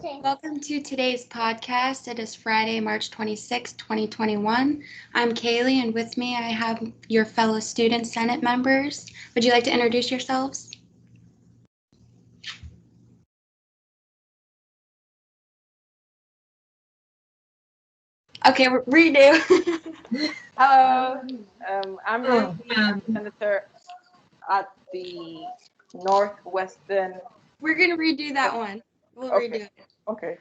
Welcome to today's podcast. It is Friday, March 26, 2021. I'm Kaylee, and with me I have your fellow student Senate members. Would you like to introduce yourselves? Okay, redo. Hello, I'm Ruby. I'm a senator at the Northwestern. We're going to redo that one. We'll redo it. Okay.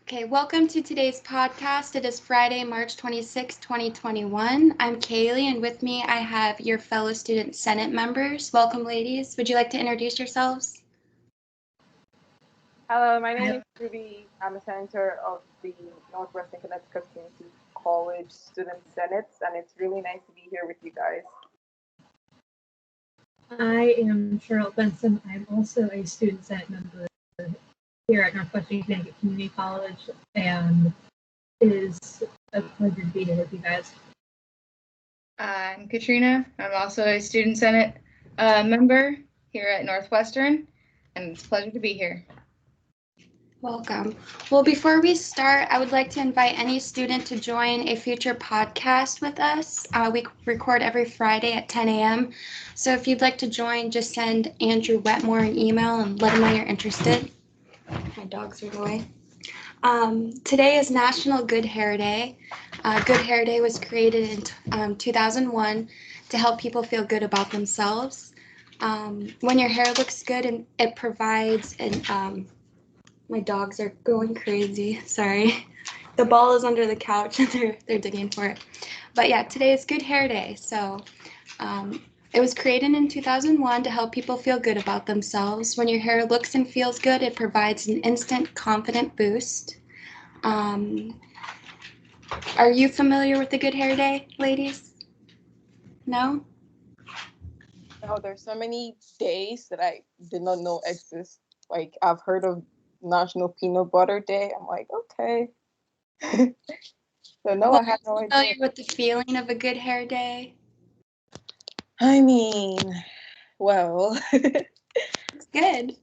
Okay, welcome to today's podcast. It is Friday, March 26, 2021. I'm Kaylee, and with me I have your fellow student Senate members. Welcome, ladies. Would you like to introduce yourselves? Hello, my name is Ruby. I'm a senator of the Northwestern Connecticut Community College Student Senate, and it's really nice to be here with you guys. I am Cheryl Benson. I'm also a student senate member here at Northwestern Connecticut Community College, and it is a pleasure to be here with you guys. I'm Katrina. I'm also a student senate member here at Northwestern, and it's a pleasure to be here. Welcome. Well, before we start, I would like to invite any student to join a future podcast with us. We record every Friday at 10 a.m. So if you'd like to join, just send Andrew Wetmore an email and let him know you're interested. My dogs are in the way. Today is National Good Hair Day. Good Hair Day was created in 2001 to help people feel good about themselves. When your hair looks good, and it provides an my dogs are going crazy. Sorry. The ball is under the couch and they're digging for it. But yeah, today is Good Hair Day. So it was created in 2001 to help people feel good about themselves. When your hair looks and feels good, it provides an instant confident boost. Are you familiar with the Good Hair Day, ladies? No? No, there's so many days that I did not know exist. Like, I've heard of National Peanut Butter Day. I'm like, okay. So no, I had no idea. Familiar with the feeling of a good hair day? I mean, well, It's good.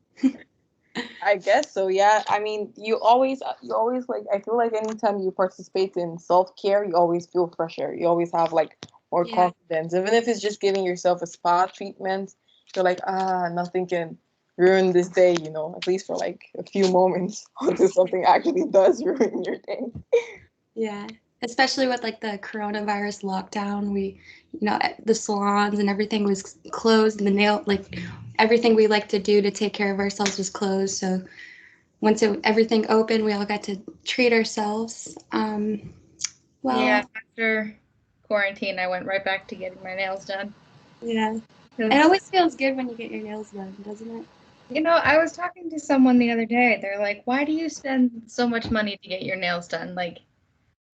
I guess so. Yeah. I mean, you always like. I feel like anytime you participate in self-care, you always feel fresher. You always have like more confidence, even if it's just giving yourself a spa treatment. You're like, nothing can ruin this day. At least for like a few moments until something actually does ruin your day. Yeah, especially with like the coronavirus lockdown, the salons and everything was closed, and everything we like to do to take care of ourselves was closed. So once everything opened, we all got to treat ourselves. Yeah, after quarantine, I went right back to getting my nails done. Yeah, it always feels good when you get your nails done, doesn't it? I was talking to someone the other day. They're like, why do you spend so much money to get your nails done? Like,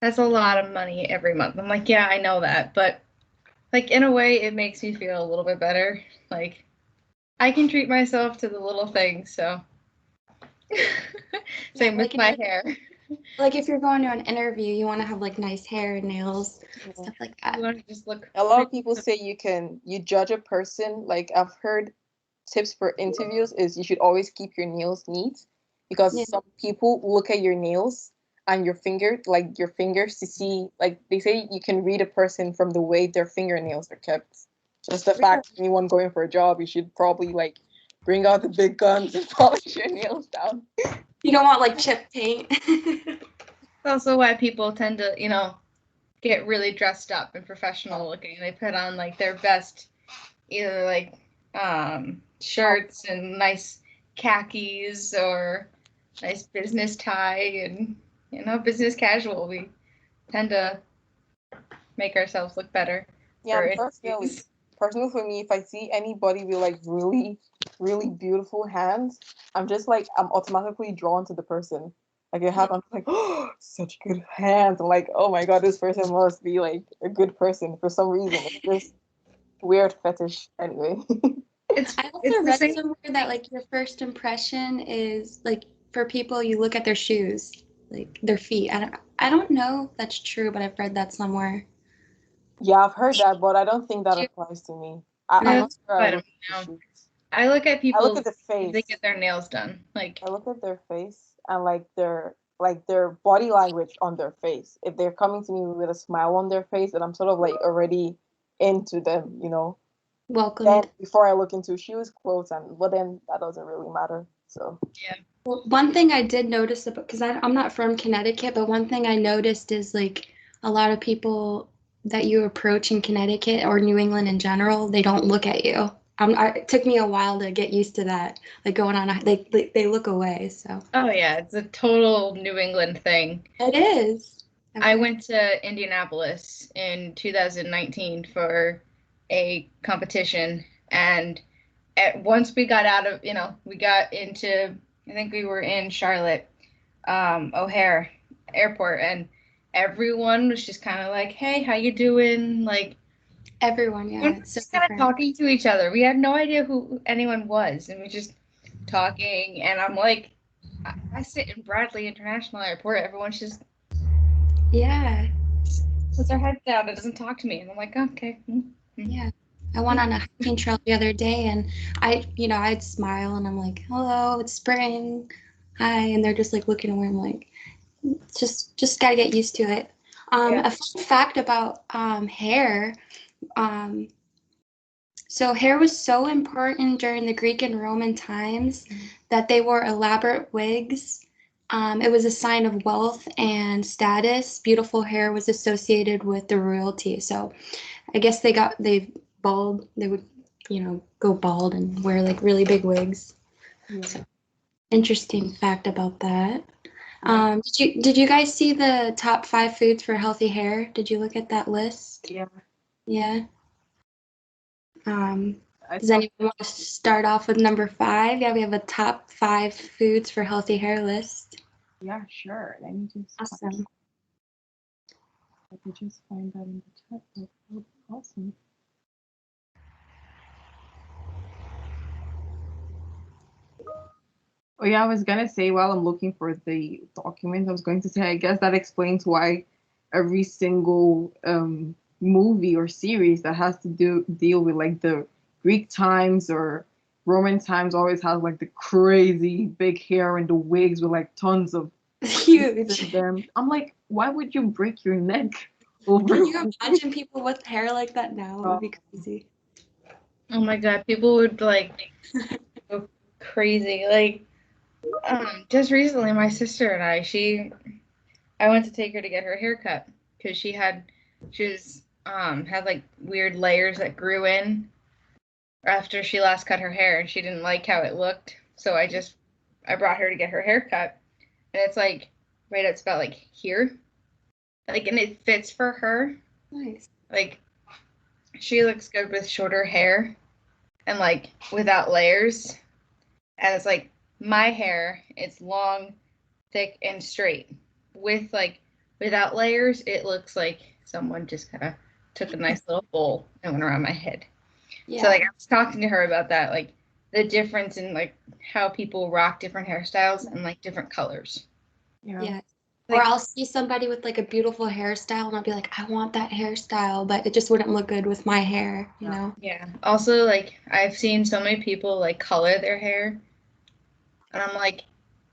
that's a lot of money every month. I'm like, yeah, I know that. But, like, in a way, it makes me feel a little bit better. Like, I can treat myself to the little things, so. Same with my hair. Like, if you're going to an interview, you want to have, like, nice hair and nails, stuff like that. You want to just look. A lot of people say you judge a person. Like, I've heard tips for interviews is you should always keep your nails neat, because some people look at your nails and your fingers to see, like, they say you can read a person from the way their fingernails are kept. Just the fact anyone going for a job, you should probably like bring out the big guns and polish your nails down. You don't want like chip paint. It's also why people tend to, get really dressed up and professional looking. They put on like their best, either like shirts and nice khakis or nice business tie and business casual. We tend to make ourselves look better. Yeah, personally for me, if I see anybody with like really, really beautiful hands, I'm automatically drawn to the person. Like I'm like, oh, such good hands. I'm like, oh my god, this person must be like a good person for some reason. It's just weird fetish anyway. I also read somewhere that like your first impression is like, for people, you look at their shoes, like their feet. I don't know if that's true, but I've read that somewhere. Yeah, I've heard that, but I don't think that applies to me. I'm not sure I look at the shoes. I look at I people look at the if they face. get their nails done. Like, I look at their face and their body language on their face. If they're coming to me with a smile on their face, and I'm sort of like already into them, you know. Then Welcomed. before I look into shoes, clothes, but then that doesn't really matter. So yeah. Well, one thing I did notice about, because I'm not from Connecticut, but one thing I noticed is like a lot of people that you approach in Connecticut or New England in general, they don't look at you. It took me a while to get used to that. Like going on, they look away. So Oh yeah, it's a total New England thing. it is. I went to Indianapolis in 2019 for a competition, and once we got out of, we got into, I think we were in Charlotte, O'Hare Airport, and everyone was just kind of like, "Hey, how you doing?" Like, Everyone, yeah, we're it's so just kind of different. talking to each other. We had no idea who anyone was, and we just talking. And I'm like, I sit in Bradley International Airport. Everyone's just Yeah, puts their head down and doesn't talk to me, and I'm like, okay. yeah. I went on a hiking trail the other day, and I'd smile, and I'm like, "Hello, it's spring, hi," and they're just like looking away. I'm like, just gotta get used to it. Yeah. A fun fact about hair. Um, so hair was so important during the Greek and Roman times that they wore elaborate wigs. It was a sign of wealth and status. Beautiful hair was associated with the royalty. So I guess they would, go bald and wear like really big wigs. yeah. So interesting fact about that. Yeah. Did you guys see the top 5 foods for healthy hair? Did you look at that list? Yeah. Yeah. I Does thought, anyone want to start off with number 5? Yeah, we have a top 5 foods for healthy hair list. yeah, sure. Let me just Awesome. I could just find that in the chat. That would be awesome. Oh yeah, I was gonna say while I'm looking for the document, I was going to say I guess that explains why every single movie or series that has to deal with like the Greek times or Roman times always has like the crazy big hair and the wigs with like tons of wigs in Huge. them. I'm like, why would you break your neck over Can you imagine people with hair like that now? It would be crazy. Oh my God, people would like go crazy. Like, just recently, my sister and I went to take her to get her hair cut because she was had like weird layers that grew in after she last cut her hair, and she didn't like how it looked. So I brought her to get her hair cut, and it's like right, it's about like here, like, and it fits for her. Nice. Like, she looks good with shorter hair and like without layers. And it's like my hair, it's long, thick, and straight. With like without layers, it looks like someone just kind of took a nice little bowl and went around my head. Yeah. So like I was talking to her about that, like the difference in like how people rock different hairstyles and like different colors. Yeah. Or Like, I'll see somebody with like a beautiful hairstyle and I'll be like, I want that hairstyle, but it just wouldn't look good with my hair, you know? yeah. Also, like I've seen so many people like color their hair, and I'm like,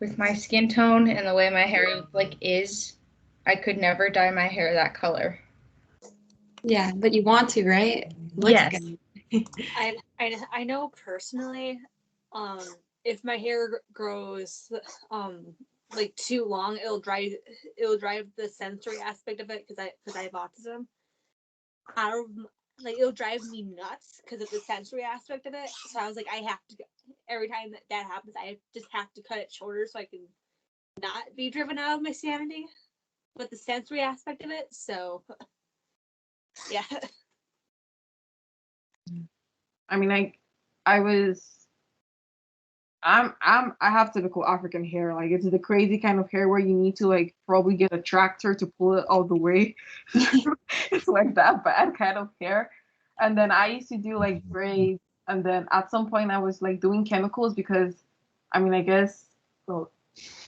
with my skin tone and the way my hair like is, I could never dye my hair that color. Yeah, but you want to, right? Looks Yes. good. I know personally, if my hair grows like too long, it'll drive the sensory aspect of it because I have autism. Out of like it'll drive me nuts because of the sensory aspect of it. So I was like, I have to every time that happens, I just have to cut it shorter so I can not be driven out of my sanity with the sensory aspect of it. So yeah. I mean, I have typical African hair. Like it's the crazy kind of hair where you need to like probably get a tractor to pull it all the way. It's like that bad kind of hair. And then I used to do like braids, and then at some point I was like doing chemicals because, I mean, I guess, well,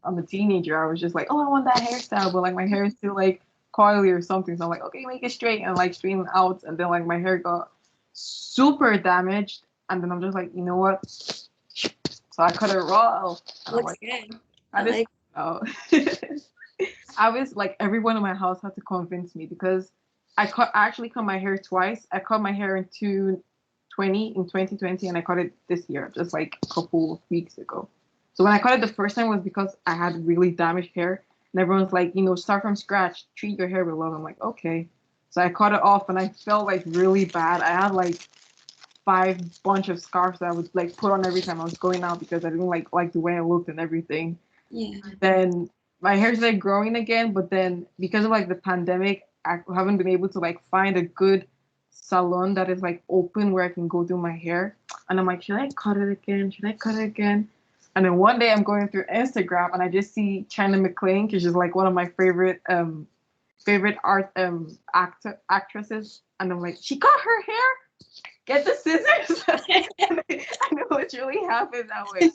I'm a teenager. I was just like, oh, I want that hairstyle, but like my hair is still like coily or something. So I'm like, okay, make it straight and like straighten out, and then like my hair got super damaged, and then I'm just like, you know what? So I cut it raw. And I'm Looks like, good. I just, like oh. I was like, everyone in my house had to convince me because I actually cut my hair twice. I cut my hair in 2020, and I cut it this year, just like a couple of weeks ago. So when I cut it the first time was because I had really damaged hair, and everyone's like, start from scratch, treat your hair with love. I'm like, okay. So I cut it off, and I felt like really bad. I had like 5 bunch of scarves that I would like put on every time I was going out because I didn't like the way I looked and everything. yeah. Then my hair started growing again, but then because of like the pandemic, I haven't been able to like find a good salon that is like open where I can go do my hair. And I'm like, should I cut it again? Should I cut it again? And then one day I'm going through Instagram and I just see China McClain, because she's like one of my favorite art actresses. And I'm like, she cut her hair? Get the scissors. I know it really happened that way.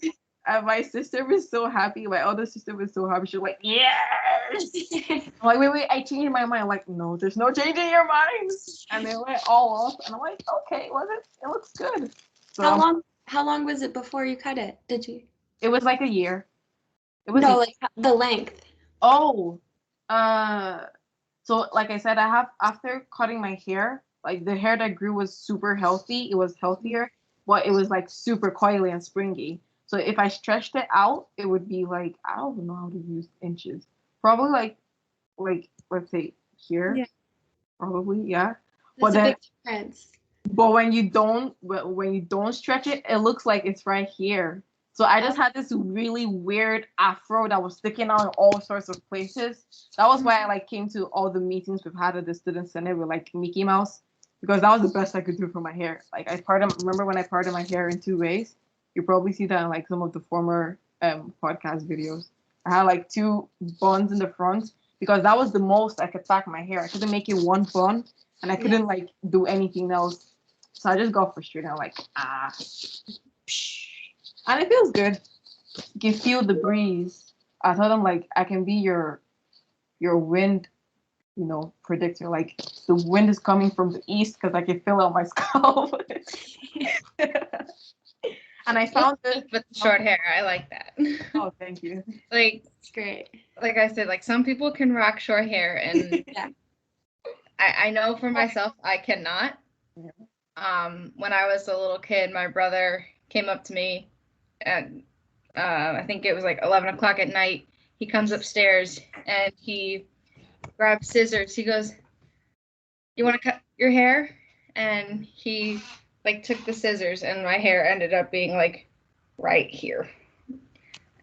And my sister was so happy. My other sister was so happy. She was like, yes. I'm like, wait, I changed my mind. I'm like, no, there's no changing your mind. And they went all off. And I'm like, okay, was it? It looks good. So How long was it before you cut it? Did you? It was like a year. It was No, like the length. Oh. So like I said, I have, after cutting my hair, like the hair that grew was super healthy. It was healthier, but it was like super coily and springy. So if I stretched it out, it would be like, I don't know how to use inches. Probably like let's say here. Yeah. Probably, yeah. That's But a then big difference. but when you don't stretch it, it looks like it's right here. So I just had this really weird afro that was sticking out in all sorts of places. That was why I like came to all the meetings we've had at the student center with like Mickey Mouse, because that was the best I could do for my hair. Like remember when I parted my hair in 2 ways? You probably see that in like some of the former podcast videos. I had like 2 buns in the front because that was the most I could pack my hair. I couldn't make it 1 bun, and I couldn't like do anything else. So I just got frustrated. I'm like, and it feels good. You can feel the breeze. I told them like I can be your wind, predictor. Like the wind is coming from the east because I can feel it on my scalp. And I found this with the short hair. I like that. Oh, thank you. Like It's great. like I said, like some people can rock short hair, and Yeah. I know for myself I cannot. When I was a little kid, my brother came up to me at I think it was like 11 o'clock at night. He comes upstairs and he grabs scissors. He goes, "You want to cut your hair?" And he like took the scissors, and my hair ended up being like right here.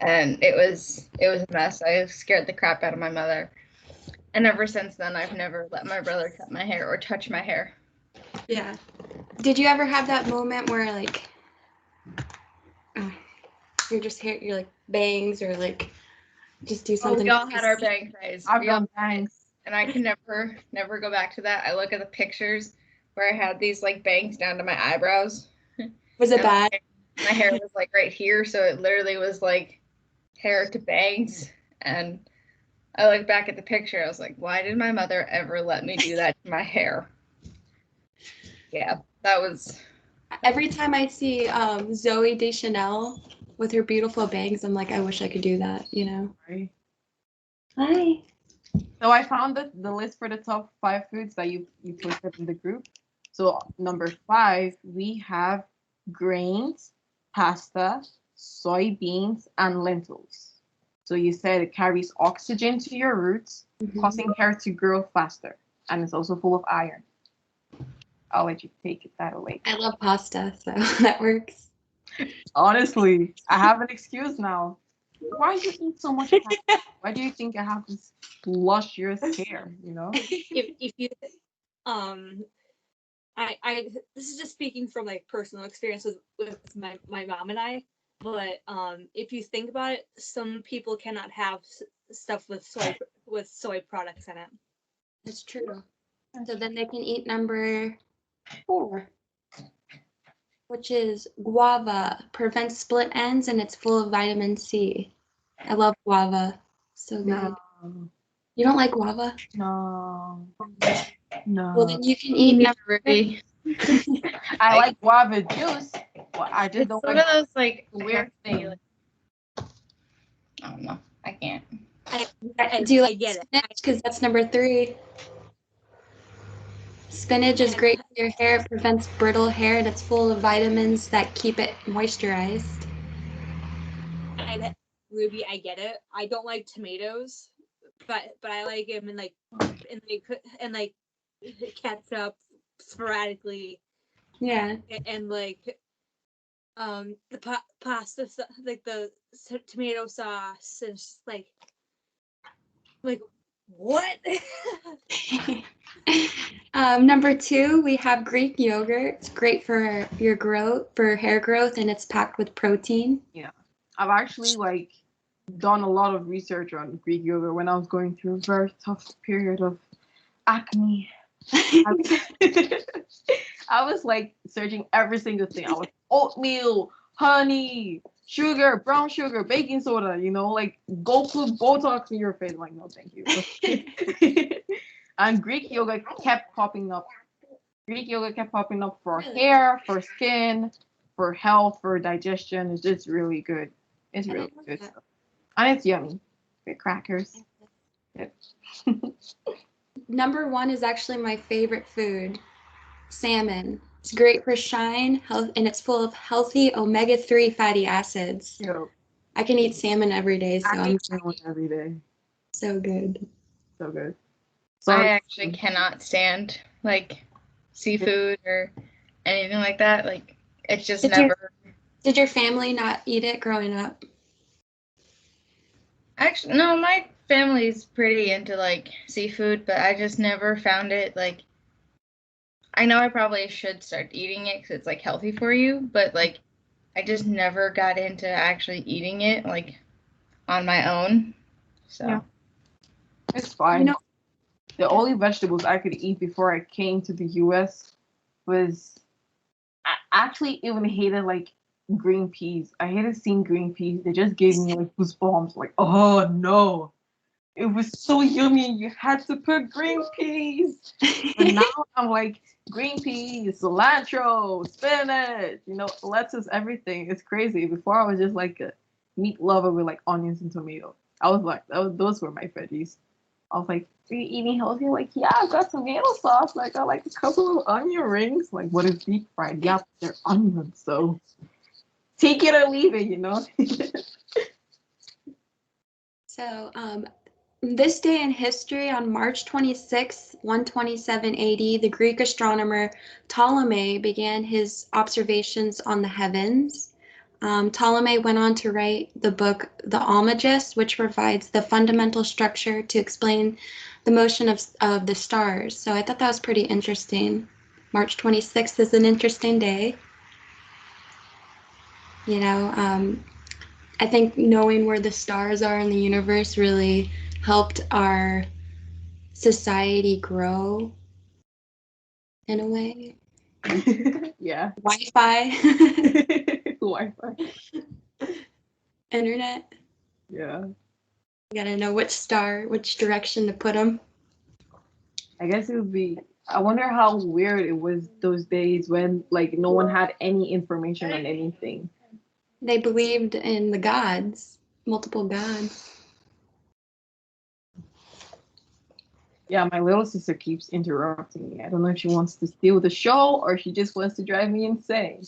And it was a mess. I scared the crap out of my mother. And ever since then, I've never let my brother cut my hair or touch my hair. Yeah. Did you ever have that moment where like you're like bangs or like just do something? We all had our bang phase. I've done bangs. And I can never go back to that. I look at the pictures where I had these like bangs down to my eyebrows. Was it bad? My hair was like right here, so it literally was like hair to bangs. And I look back at the picture, I was like, why did my mother ever let me do that to my hair? Yeah, that was. Every time I see Zoe Deschanel with her beautiful bangs, I'm like, I wish I could do that, Right. Hi. So I found the list for the top 5 foods that you posted in the group. So number 5, we have grains, pasta, soybeans, and lentils. So you said it carries oxygen to your roots, causing hair to grow faster, and it's also full of iron. I'll let you take that away. I love pasta, so that works. Honestly, I have an excuse now. Why do you eat so much pasta? Why do you think I have this luscious hair, If you I this is just speaking from like personal experience with my mom and I, but if you think about it, some people cannot have stuff with soy products in it. That's true. So then they can eat number 4, which is guava. Prevents split ends and it's full of vitamin C. I love guava. So good. No. You don't like guava? No. Well, then you can eat number 3. I like guava juice. Well, I just It's don't one like of those like weird healthy, things. I don't know. I can't. Do you I like get it. spinach? Because that's number 3. Spinach is great for your hair. It prevents brittle hair, and it's full of vitamins that keep it moisturized. Ruby, I get it. I don't like tomatoes, but I like them in like ketchup sporadically, Yeah. and like the pasta like the tomato sauce and just like what? Number 2, we have Greek yogurt. It's great for your growth, for hair growth, and it's packed with protein. Yeah, I've actually like done a lot of research on Greek yogurt when I was going through a very tough period of acne. I was like searching every single thing. I was oatmeal, honey, sugar, brown sugar, baking soda, like go put Botox in your face. Like, no, thank you. And Greek yogurt kept popping up. Greek yogurt kept popping up for hair, for skin, for health, for digestion. It's just really good. It's really good stuff. And it's yummy. With crackers. Yep. Number 1 is actually my favorite food, salmon. It's great for shine, health, and it's full of healthy omega-3 fatty acids. Yep. I can eat salmon every day, so I'm salmon every day. so good. So good. I actually cannot stand like seafood or anything like that. Like it's just never. Did your family not eat it growing up? Actually, no, my family's pretty into like seafood, but I just never found it like. I know I probably should start eating it because it's like healthy for you, but like I just never got into actually eating it like on my own. So yeah. It's fine. The only vegetables I could eat before I came to the US was I actually even hated like green peas. I hated seeing green peas. They just gave me like goosebumps. Like, oh no. It was so yummy and you had to put green peas. But now I'm like green peas, cilantro, spinach, lettuce, everything. It's crazy. Before I was just like a meat lover with like onions and tomatoes. I was like, those were my veggies. I was like, are you eating healthy? Like, yeah, I've got tomato sauce. Like, I like a couple of onion rings. Like, what is deep fried? Yeah, they're onions. So take it or leave it, So, this day in history, on March 26, 127 AD, the Greek astronomer Ptolemy began his observations on the heavens. Ptolemy went on to write the book The Almagest, which provides the fundamental structure to explain the motion of the stars. So I thought that was pretty interesting. March 26th is an interesting day. I think knowing where the stars are in the universe really helped our society grow in a way. Yeah. Wi-Fi. Wi-Fi. Internet. Yeah. You gotta know which direction to put them. I guess it would be. I wonder how weird it was those days when like no one had any information on anything. They believed in the gods, multiple gods. Yeah, my little sister keeps interrupting me. I don't know if she wants to steal the show or she just wants to drive me insane.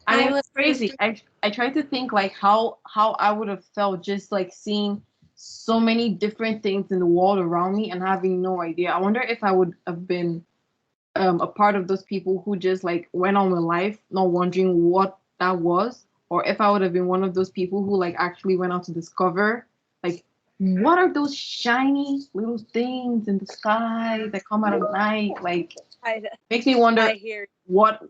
I mean, it's crazy. I tried to think like how I would have felt just like seeing so many different things in the world around me and having no idea. I wonder if I would have been a part of those people who just like went on with life, not wondering what that was, or if I would have been one of those people who like actually went out to discover like what are those shiny little things in the sky that come out of night? Like makes me wonder what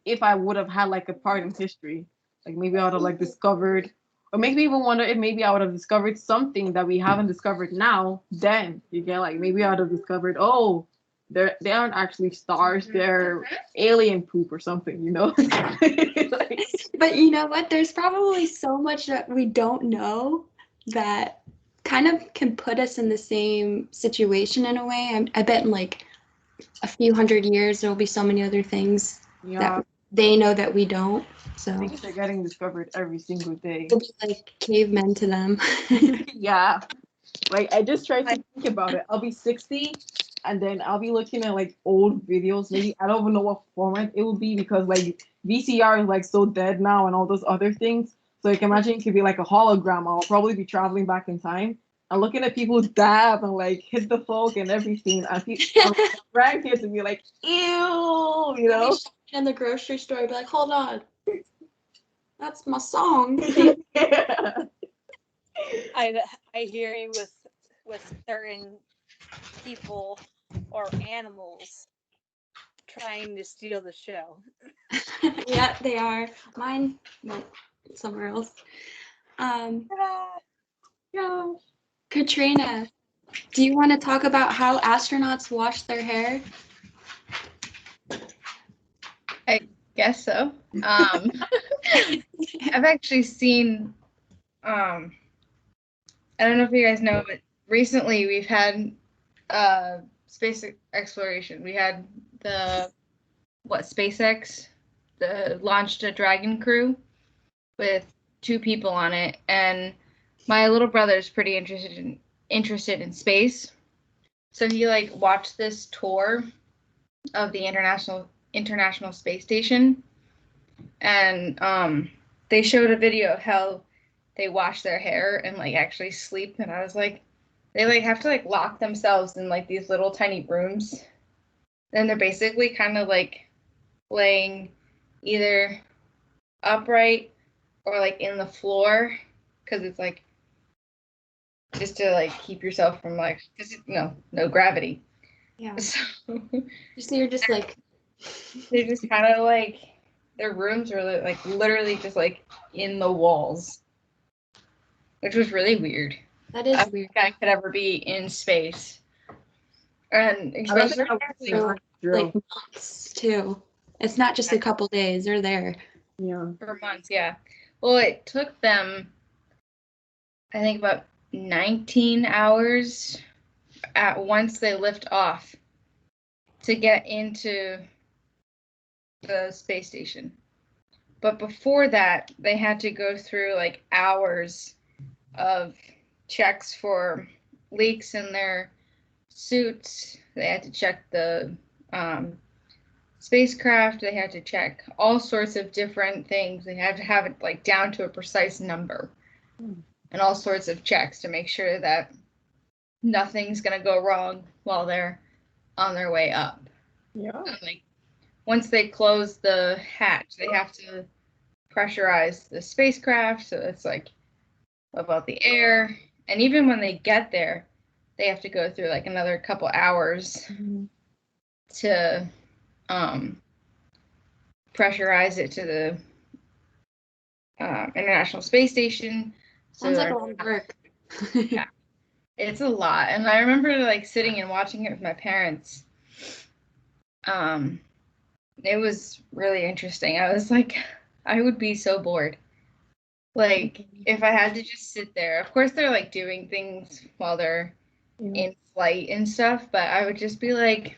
if I would have had like a part in history. Like maybe I would have like discovered, or makes me even wonder if maybe I would have discovered something that we haven't discovered now. Then you get like maybe I would have discovered, oh, they aren't actually stars, they're alien poop or something, like, but you know what? There's probably so much that we don't know that kind of can put us in the same situation in a way. I bet in like a few hundred years there will be so many other things that they know that we don't. So Things are getting discovered every single day. we'll be like cavemen to them. Yeah. Like I just try to think about it. I'll be 60 and then I'll be looking at like old videos. Maybe I don't even know what format it will be because like VCR is like so dead now and all those other things. So you can imagine it could be like a hologram. I'll probably be traveling back in time and looking at people dab and like hit the folk and everything. And people grandkids would be like, ew, you know? In the grocery store, I'd be like, hold on. That's my song. Yeah. I hear you with certain people or animals trying to steal the show. Yeah, they are. Mine went somewhere else. Yeah. Katrina, do you want to talk about how astronauts wash their hair? Guess so. I've actually seen. I don't know if you guys know, but recently we've had space exploration. We had SpaceX launched a Dragon crew with 2 people on it, and my little brother's pretty interested in space, so he like watched this tour of the international space station, and they showed a video of how they wash their hair and like actually sleep, and I was like, they like have to like lock themselves in like these little tiny rooms, and they're basically kind of like laying either upright or like in the floor because it's like just to like keep yourself from like because no gravity. Yeah. So You're just like they just kind of like their rooms are like literally just like in the walls, which was really weird. that is I weird. don't think I could ever be in space, and especially Like months too. It's not just a couple days. They're there. Yeah. for months. Yeah. Well, it took them, I think, about 19 hours at once they lift off to get into the space station. But before that, they had to go through like hours of checks for leaks in their suits. They had to check the spacecraft. They had to check all sorts of different things. They had to have it like down to a precise number and all sorts of checks to make sure that nothing's going to go wrong while they're on their way up. Yeah. And, like once they close the hatch, they have to pressurize the spacecraft so it's like above the air. And even when they get there, they have to go through like another couple hours to pressurize it to the International Space Station. Sounds like a lot of work. Yeah, it's a lot. And I remember like sitting and watching it with my parents. It was really interesting. I was like, I would be so bored. Like if I had to just sit there. Of course they're like doing things while they're in flight and stuff, but I would just be like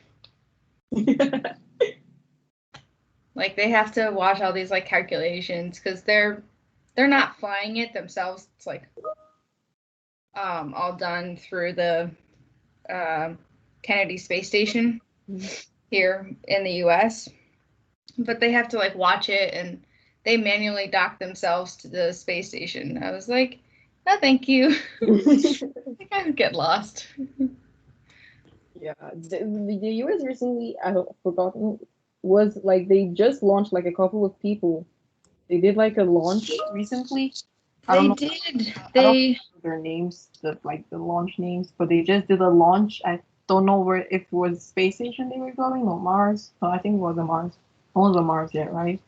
like they have to watch all these like calculations because they're not flying it themselves. It's like all done through the Kennedy Space Station here in the US. But they have to like watch it and they manually dock themselves to the space station. I was like, no, thank you. I think I would get lost. Yeah, the US recently, I've forgotten, was like they just launched like a couple of people. They did like a launch recently. I don't know their names, the launch names, but they just did a launch. I don't know where if it was space station they were going or Mars. No, I think it was a Mars. It was a Mars yet, right?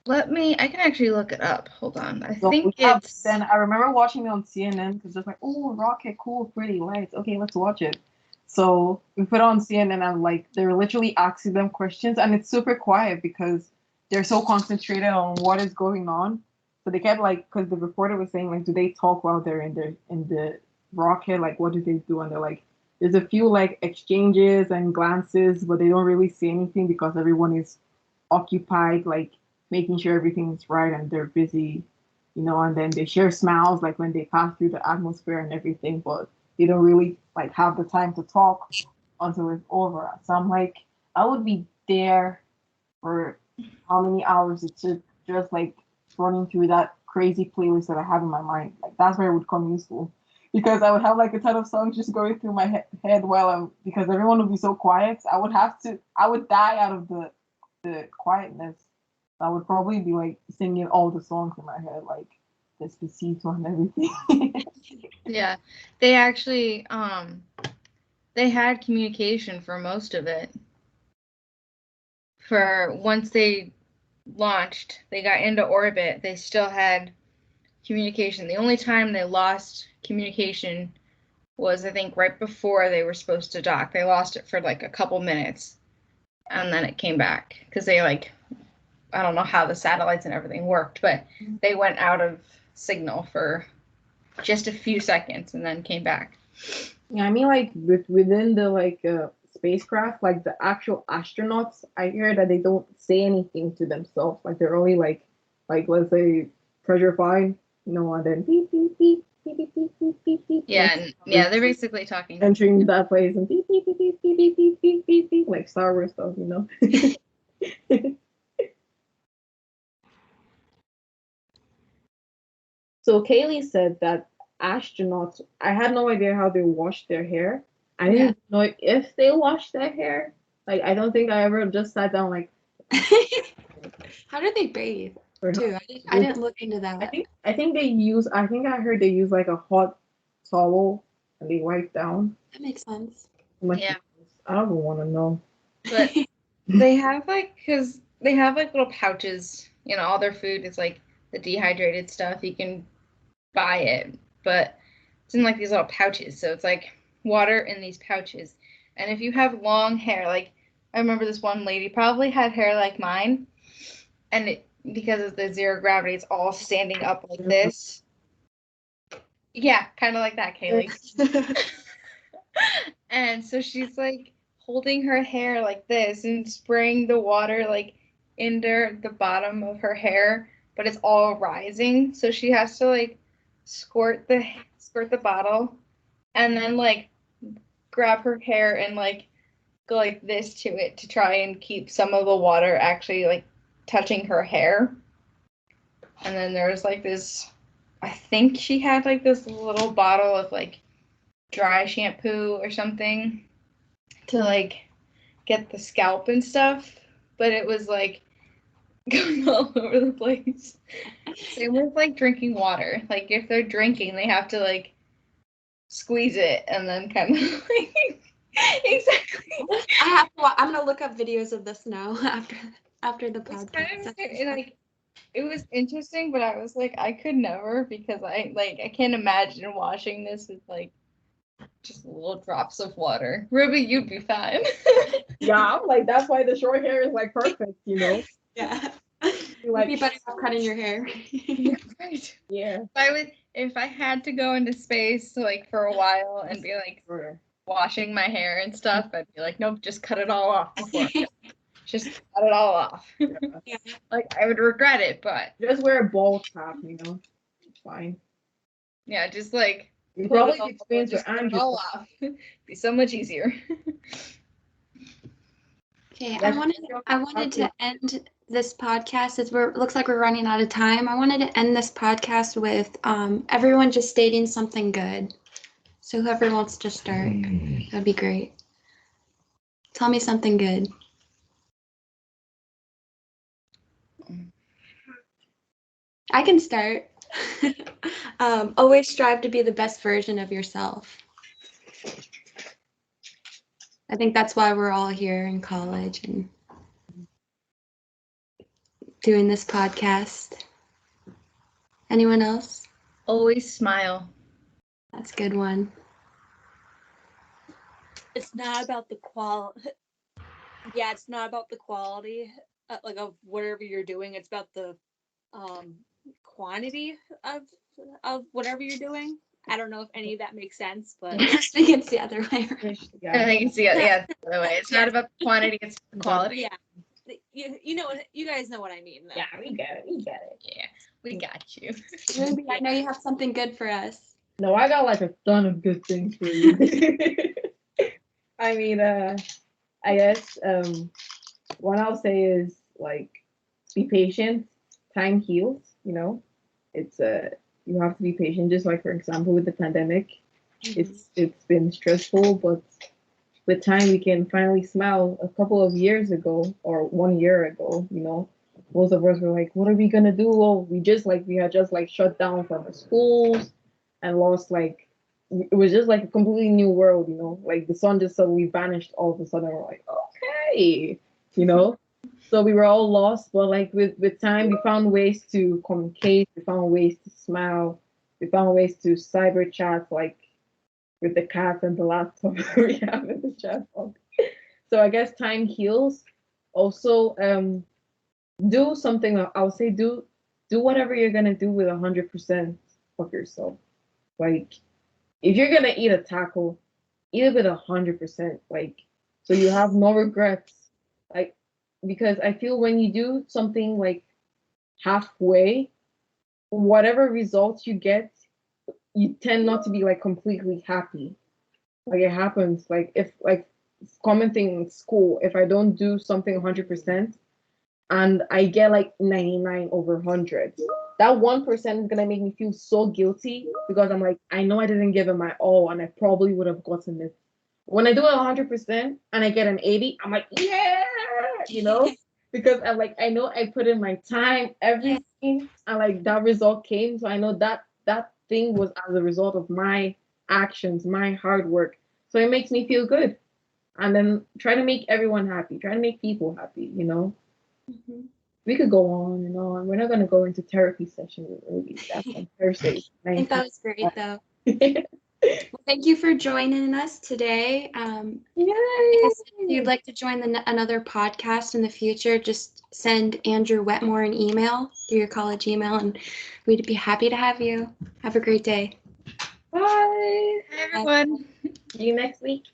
I can actually look it up. Hold on. I So, think yeah, it's. then I remember watching it on CNN because it's like, oh, rocket, cool, pretty lights. Okay, let's watch it. So we put on CNN and like they're literally asking them questions and it's super quiet because they're so concentrated on what is going on. So they kept like because the reporter was saying like, do they talk while they're in the rocket? Like, what do they do? And they're like, there's a few like exchanges and glances, but they don't really say anything because everyone is occupied like making sure everything's right and they're busy, and then they share smiles like when they pass through the atmosphere and everything, but they don't really like have the time to talk until it's over. So I'm like, I would be there for how many hours it took, just like running through that crazy playlist that I have in my mind. Like that's where it would come useful. Because I would have like a ton of songs just going through my head because everyone would be so quiet. I would die out of the quietness. I would probably be like singing all the songs in my head, like Despacito and everything. Yeah, they actually they had communication for most of it. For once they launched, they got into orbit, they still had communication. The only time they lost communication was, I think, right before they were supposed to dock. They lost it for like a couple minutes, and then it came back because they I don't know how the satellites and everything worked, but they went out of signal for just a few seconds and then came back. Yeah, I mean, like within the spacecraft, like the actual astronauts, I hear that they don't say anything to themselves. Like they're only like let's say pressure 5, and then beep beep beep beep beep beep beep beep beep. Yeah, yeah, they're basically talking. Entering that place and beep beep beep beep beep beep beep beep beep beep, like Star Wars stuff, So Kaylee said that astronauts, I had no idea how they wash their hair. I didn't know if they wash their hair. Like I don't think I ever just sat down like How do they bathe too? I didn't look into that. I think I heard they use like a hot towel and they wipe down. That makes sense. Yeah. I don't want to know. But they have because they have like little pouches, all their food is like the dehydrated stuff. You can buy it, but it's in like these little pouches. So it's like water in these pouches. And if you have long hair, like I remember this one lady probably had hair like mine, and because of the zero gravity, it's all standing up like this. Yeah, kind of like that, Kaylee. And so she's like holding her hair like this and spraying the water like into the bottom of her hair, but it's all rising. So she has to like squirt the bottle and then like grab her hair and like go like this to it to try and keep some of the water actually like touching her hair. And then there's like this, I think she had like this little bottle of like dry shampoo or something to like get the scalp and stuff, but it was like going all over the place. Same with like drinking water. Like if they're drinking, they have to like squeeze it and then kind of like exactly. I'm gonna look up videos of this now after the podcast. It was interesting, but I was like, I could never because I can't imagine washing this with like just little drops of water. Ruby, you'd be fine. Yeah, I'm like that's why the short hair is like perfect, Yeah. You're like, be better off cutting your hair. Yeah, right. Yeah. If I had to go into space like for a while and be like washing my hair and stuff, I'd be like, nope, just cut it all off before. Just cut it all off. Yeah. Like I would regret it, but just wear a ball cap, It's fine. Yeah, just like you probably explain to Andrew. Cut it all off. Be so much easier. Okay, I wanted to end this podcast as looks like we're running out of time. I wanted to end this podcast with everyone just stating something good. So whoever wants to start, that'd be great. Tell me something good. I can start. Always strive to be the best version of yourself. I think that's why we're all here in college and doing this podcast. Anyone else? Always smile. That's a good one. It's not about the quality. Yeah, it's not about the quality, like of whatever you're doing. It's about the quantity of whatever you're doing. I don't know if any of that makes sense, but I think it's the other way around. I think it's the other way. It's not about the quantity, it's the quality. Yeah. you know, you guys know what I mean. Though. Yeah, we get it. We get it. Yeah, we got you. Ruby, I know you have something good for us. No, I got like a ton of good things for you. I mean, I guess what I'll say is like be patient. Time heals, you know. It's you have to be patient. Just like for example with the pandemic, it's been stressful, but with time we can finally smile. A couple of years ago or 1 year ago, you know, most of us were like, what are we gonna do? Well, we had just like shut down from the schools and lost like it was just like a completely new world, you know, like the sun just suddenly vanished all of a sudden. We're like, okay, you know. So we were all lost, but like with time, we found ways to communicate. We found ways to smile. We found ways to cyber chat, like with the cat and the laptop we have in the chat box. So I guess time heals. Also, do something. I'll say do whatever you're gonna do with 100% of yourself. Like if you're gonna eat a taco, eat it with 100%. Like so you have no regrets. Like because I feel when you do something like halfway, whatever results you get, you tend not to be like completely happy. Like it happens. Like if like common thing in school, if I don't do something 100% and I get like 99 over 100, that 1% is gonna make me feel so guilty because I'm like, I know I didn't give it my all and I probably would have gotten it. When I do it 100% and I get an 80, I'm like, yeah, you know, because I'm like, I know I put in my time, everything, and like that result came. So I know that that thing was as a result of my actions, my hard work. So it makes me feel good. And then try to make everyone happy, try to make people happy, you know. We could go on and on. We're not going to go into therapy session with Ruby. That's on Thursdays. I think that was great, though. Well, thank you for joining us today. If you'd like to join another podcast in the future, just send Andrew Wetmore an email through your college email, and we'd be happy to have you. Have a great day. Bye. Hi, everyone. See you next week.